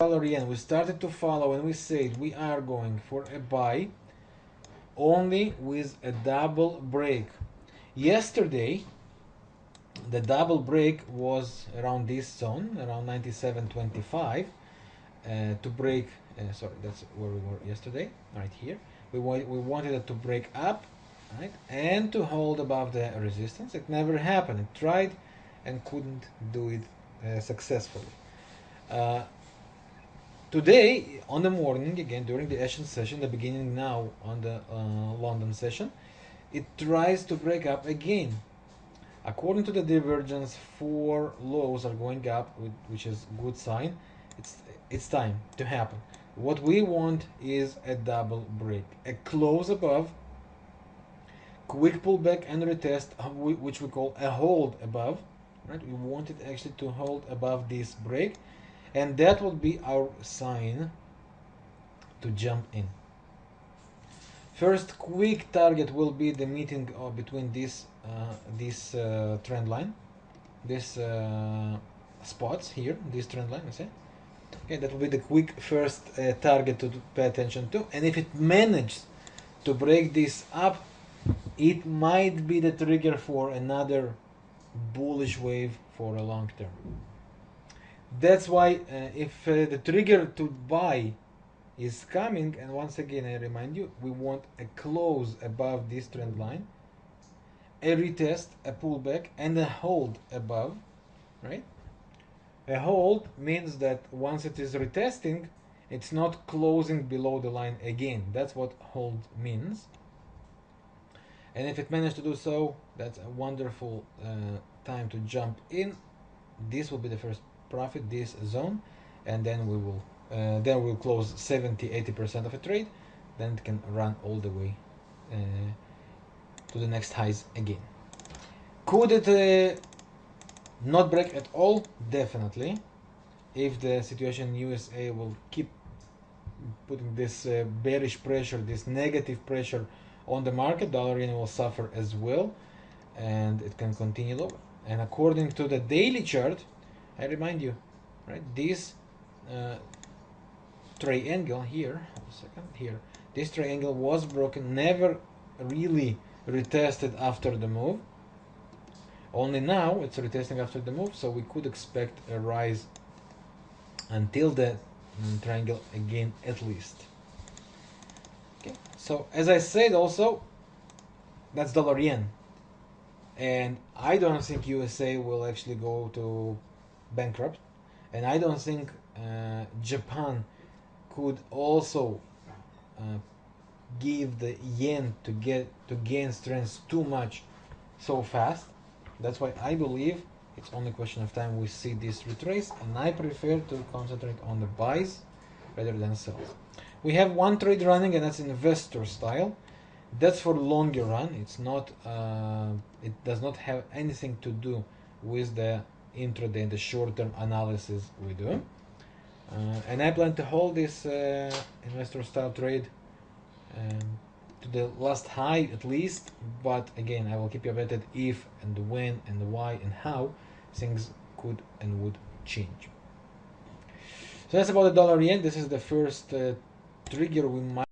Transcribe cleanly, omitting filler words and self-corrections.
dollar yen, we started to follow and we said we are going for a buy only with a double break. Yesterday the double break was around this zone, around 97.25, to break. Sorry, that's where we were yesterday, right here. We wanted it to break up, right, and to hold above the resistance. It never happened. It tried and couldn't do it successfully. Today, on the morning, again during the Asian session, the beginning now on the London session, it tries to break up again. According to the divergence, 4 lows are going up, which is a good sign. It's time to happen. What we want is a double break, a close above, quick pullback and retest, which we call a hold above. Right? We want it actually to hold above this break, and that will be our sign to jump in. First quick target will be the meeting between this trend line, this spots here, this trend line, let's say. Okay, that will be the quick first target to pay attention to. And if it manages to break this up, it might be the trigger for another bullish wave for a long term. That's why if the trigger to buy is coming, and once again I remind you, we want a close above this trend line, a retest, a pullback, and a hold above, right? A hold means that once it is retesting, it's not closing below the line again. That's what hold means. And if it managed to do so, that's a wonderful time to jump in. This will be the first profit, this zone, and then we'll close 70-80% of a trade. Then it can run all the way to the next highs again. Could it not break at all? Definitely. If the situation in USA will keep putting this bearish pressure, this negative pressure on the market, dollar yen will suffer as well, and it can continue lower. And according to the daily chart, I remind you, right, this triangle here, this triangle was broken, never really retested after the move. Only now it's retesting after the move, so we could expect a rise until the triangle again, at least. Okay, so as I said, also that's dollar yen, and I don't think USA will actually go to bankrupt, and I don't think Japan could also give the yen to gain strength too much so fast. That's why I believe it's only a question of time we see this retrace, and I prefer to concentrate on the buys rather than sells. We have one trade running, and that's investor style. That's for longer run. It's not. It does not have anything to do with the intraday and the short-term analysis we do. And I plan to hold this investor style trade to the last high at least, but again I will keep you updated if and when and why and how things could and would change. So that's about the dollar yen. This is the first trigger we might